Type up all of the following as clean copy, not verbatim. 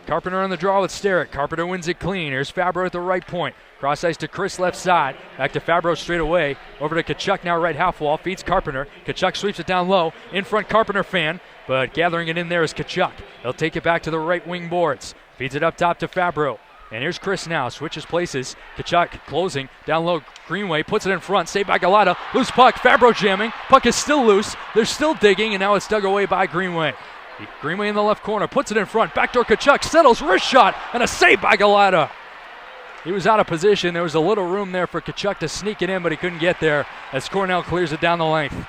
Carpenter on the draw with Sterrett. Carpenter wins it clean. Here's Fabro at the right point. Cross ice to Chris left side. Back to Fabro straight away. Over to Tkachuk now right half wall. Feeds Carpenter. Tkachuk sweeps it down low. In front Carpenter fan. But gathering it in there is Tkachuk. He'll take it back to the right wing boards. Feeds it up top to Fabro. And here's Chris now. Switches places. Tkachuk closing. Down low. Greenway puts it in front. Saved by Galata. Loose puck. Fabro jamming. Puck is still loose. They're still digging. And now it's dug away by Greenway. Greenway in the left corner, puts it in front, backdoor Tkachuk, settles, wrist shot, and a save by Galata. He was out of position. There was a little room there for Tkachuk to sneak it in, but he couldn't get there as Cornell clears it down the length.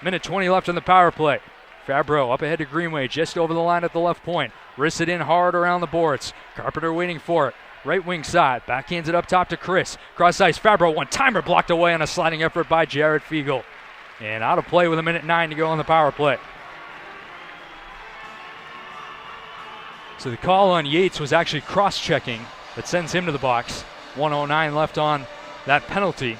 Minute 20 left on the power play. Fabro up ahead to Greenway, just over the line at the left point. Wrists it in hard around the boards. Carpenter waiting for it. Right wing side, backhands it up top to Chris. Cross ice, Fabro, one-timer blocked away on a sliding effort by Jarett Fiegel. And out of play with a minute 9 to go on the power play. So the call on Yates was actually cross-checking. That sends him to the box. 1:09 left on that penalty.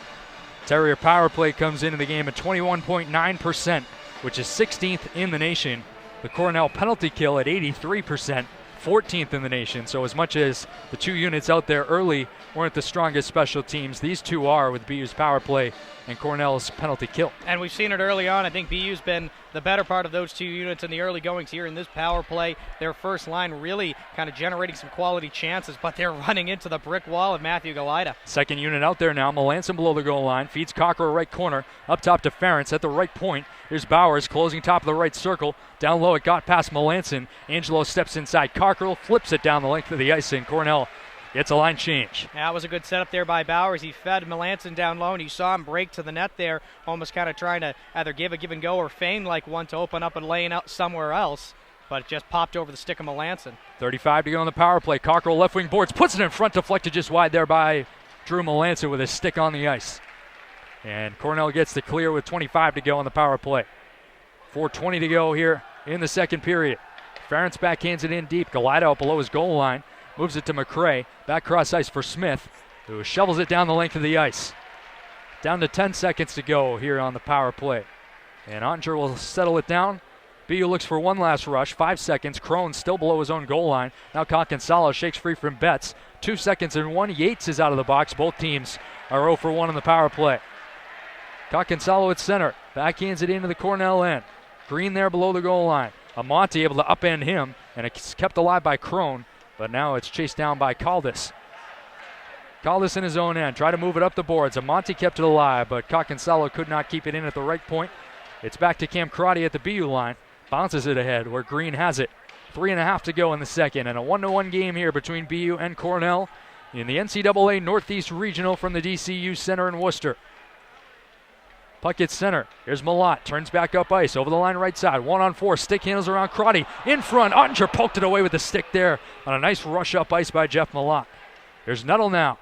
Terrier power play comes into the game at 21.9%, which is 16th in the nation. The Cornell penalty kill at 83%, 14th in the nation. So as much as the two units out there early weren't the strongest special teams, these two are with BU's power play and Cornell's penalty kill. And we've seen it early on. I think BU's been the better part of those two units in the early goings here in this power play. Their first line really kind of generating some quality chances, but they're running into the brick wall of Matthew Galita. Second unit out there now. Melanson below the goal line. Feeds Cockrell right corner. Up top to Ferentz at the right point. Here's Bowers closing top of the right circle. Down low it got past Melanson. Angelo steps inside Cockrell. Flips it down the length of the ice and Cornell gets a line change. That was a good setup there by Bowers. He fed Melanson down low, and you saw him break to the net there, almost kind of trying to either give a give and go or feign like one to open up and lane out somewhere else, but it just popped over the stick of Melanson. 35 to go on the power play. Cockrell left wing boards, puts it in front, deflected just wide there by Drew Melanson with his stick on the ice. And Cornell gets the clear with 25 to go on the power play. 4:20 to go here in the second period. Ferentz backhands it in deep. Galita out below his goal line. Moves it to McRae. Back cross ice for Smith, who shovels it down the length of the ice. Down to 10 seconds to go here on the power play. And Ottinger will settle it down. BU looks for one last rush. 5 seconds. Crone still below his own goal line. Now Cockensalo shakes free from Betts. 2 seconds and 1. Yates is out of the box. Both teams are 0 for 1 on the power play. Cockensalo at center. Backhands it into the Cornell end. Green there below the goal line. Amonte able to upend him, and it's kept alive by Crone. But now it's chased down by Caldas. Caldas in his own end. Try to move it up the boards. Amonte kept it alive, but Cockensalo could not keep it in at the right point. It's back to Cam Karate at the BU line. Bounces it ahead where Green has it. 3.5 to go in the second. And a 1-1 game here between BU and Cornell in the NCAA Northeast Regional from the DCU Center in Worcester. Puck gets center. Here's Malott. Turns back up ice. Over the line right side. 1-on-4. Stick handles around Crotty. In front. Ottinger poked it away with the stick there on a nice rush up ice by Jeff Malott. Here's Nuttall now.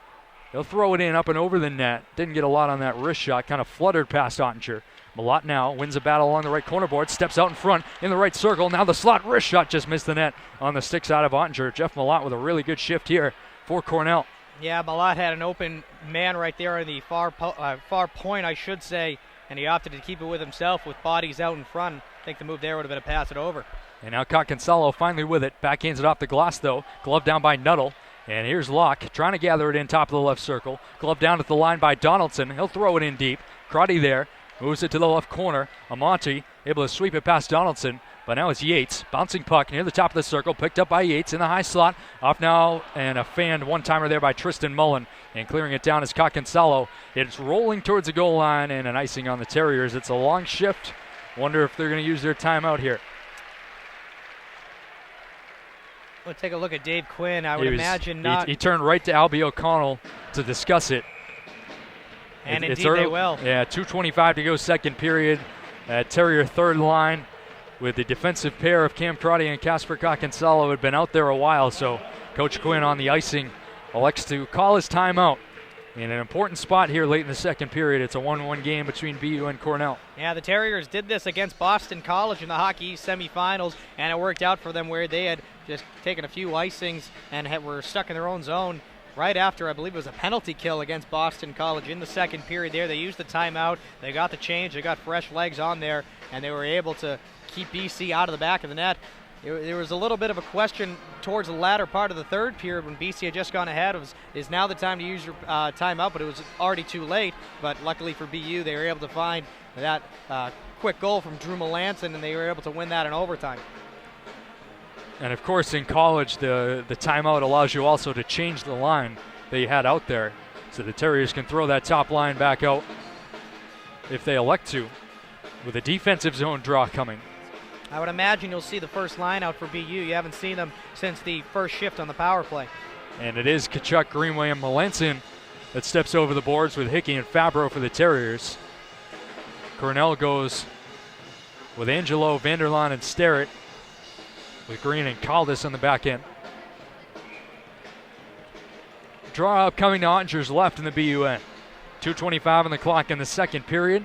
He'll throw it in up and over the net. Didn't get a lot on that wrist shot. Kind of fluttered past Ottinger. Malott now wins a battle along the right corner board. Steps out in front in the right circle. Now the slot wrist shot just missed the net on the stick side of Ottinger. Jeff Malott with a really good shift here for Cornell. Yeah, Malott had an open man right there on the far point, I should say, and he opted to keep it with himself with bodies out in front. I think the move there would have been a pass it over. And now Cockensalo finally with it. Backhands it off the glass, though. Glove down by Nuttall. And here's Locke trying to gather it in top of the left circle. Glove down at the line by Donaldson. He'll throw it in deep. Crotty there. Moves it to the left corner. Amonte able to sweep it past Donaldson. But now it's Yates. Bouncing puck near the top of the circle. Picked up by Yates in the high slot. Off now and a fanned one-timer there by Tristan Mullen. And clearing it down is Cockensalo. It's rolling towards the goal line and an icing on the Terriers. It's a long shift. Wonder if they're going to use their timeout here. We'll take a look at Dave Quinn. I would imagine not. He turned right to Albie O'Connell to discuss it. And indeed they will. Yeah, 2:25 to go second period. Terrier third line with the defensive pair of Cam Crotty and Casper Cockensalo had been out there a while, so Coach Quinn on the icing elects to call his timeout in an important spot here late in the second period. It's a 1-1 game between BU and Cornell. Yeah, the Terriers did this against Boston College in the Hockey East semifinals, and it worked out for them where they had just taken a few icings and were stuck in their own zone right after, I believe it was a penalty kill against Boston College in the second period there. They used the timeout, they got the change, they got fresh legs on there, and they were able to keep BC out of the back of the net. There was a little bit of a question towards the latter part of the third period when BC had just gone ahead. Is now the time to use your timeout, but it was already too late. But luckily for BU, they were able to find that quick goal from Drew Melanson, and they were able to win that in overtime. And of course, in college, the timeout allows you also to change the line that you had out there. So the Terriers can throw that top line back out if they elect to, with a defensive zone draw coming. I would imagine you'll see the first line out for BU. You haven't seen them since the first shift on the power play. And it is Tkachuk, Greenway, and Melanson that steps over the boards with Hickey and Fabro for the Terriers. Cornell goes with Angelo, Vanderlaan, and Starrett, with Green and Caldas on the back end. Draw up coming to Ottinger's left in the BU end. 2:25 on the clock in the second period.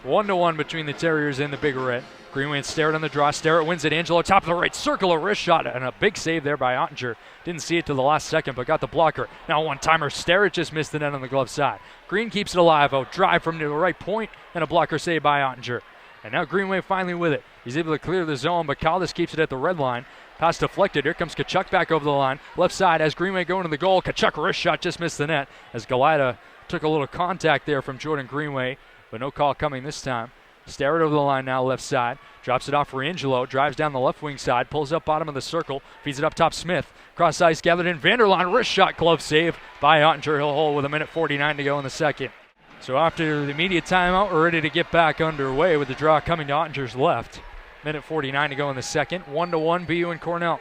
1-1 between the Terriers and the Big Red. Greenway and Starrett on the draw. Starrett wins it. Angelo top of the right circle, a wrist shot, and a big save there by Ottinger. Didn't see it till the last second, but got the blocker. Now one-timer. Starrett just missed the net on the glove side. Green keeps it alive. Out drive from the right point, and a blocker save by Ottinger. And now Greenway finally with it. He's able to clear the zone, but Caldas keeps it at the red line. Pass deflected. Here comes Tkachuk back over the line. Left side as Greenway going to the goal. Tkachuk wrist shot just missed the net as Galida took a little contact there from Jordan Greenway, but no call coming this time. Starrett over the line now, left side. Drops it off for Angelo. Drives down the left wing side. Pulls up bottom of the circle. Feeds it up top Smith. Cross ice gathered in. Vanderlaan wrist shot, glove save by Ottinger. He'll hold with 1:49 to go in the second. So after the immediate timeout, we're ready to get back underway with the draw coming to Ottinger's left. 1:49 to go in the second. 1-1 BU and Cornell.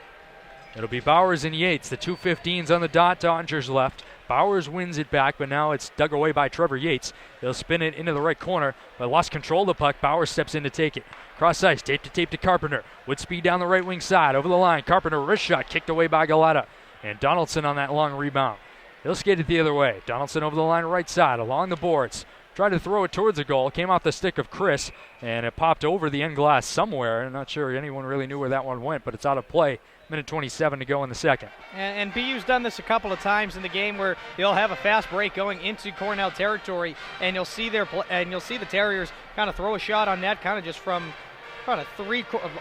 It'll be Bowers and Yates. The 2:15s on the dot to Ottinger's left. Bowers wins it back, but now it's dug away by Trevor Yates. They'll spin it into the right corner, but lost control of the puck. Bowers steps in to take it. Cross ice, tape to Carpenter. With speed down the right wing side, over the line. Carpenter wrist shot, kicked away by Galetta. And Donaldson on that long rebound. He'll skate it the other way. Donaldson over the line right side, along the boards. Tried to throw it towards the goal. Came off the stick of Chris, and it popped over the end glass somewhere. I'm not sure anyone really knew where that one went, but it's out of play. 1:27 to go in the second. And BU's done this a couple of times in the game where they'll have a fast break going into Cornell territory, and you'll see the Terriers kind of throw a shot on net, kind of just from about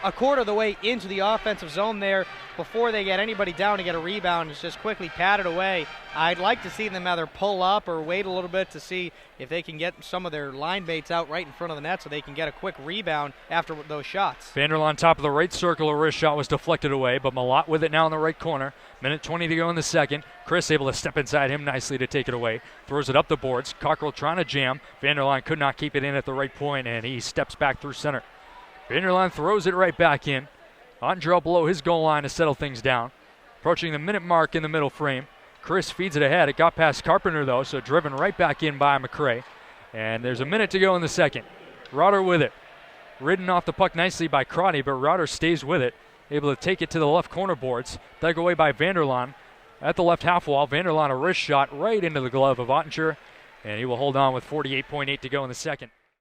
a quarter of the way into the offensive zone there before they get anybody down to get a rebound. It's just quickly patted away. I'd like to see them either pull up or wait a little bit to see if they can get some of their line mates out right in front of the net so they can get a quick rebound after those shots. Vanderlaan top of the right circle, a wrist shot was deflected away, but Malott with it now in the right corner. 1:20 to go in the second. Chris able to step inside him nicely to take it away. Throws it up the boards. Cockrell trying to jam. Vanderlaan could not keep it in at the right point, and he steps back through center. Vanderlaan throws it right back in. Ottinger below his goal line to settle things down. Approaching the minute mark in the middle frame. Chris feeds it ahead. It got past Carpenter, though, so driven right back in by McCray. And there's a minute to go in the second. Rauter with it. Ridden off the puck nicely by Crotty, but Rauter stays with it. Able to take it to the left corner boards. Dug away by Vanderlaan. At the left half wall, Vanderlaan a wrist shot right into the glove of Ottinger. And he will hold on with 48.8 to go in the second.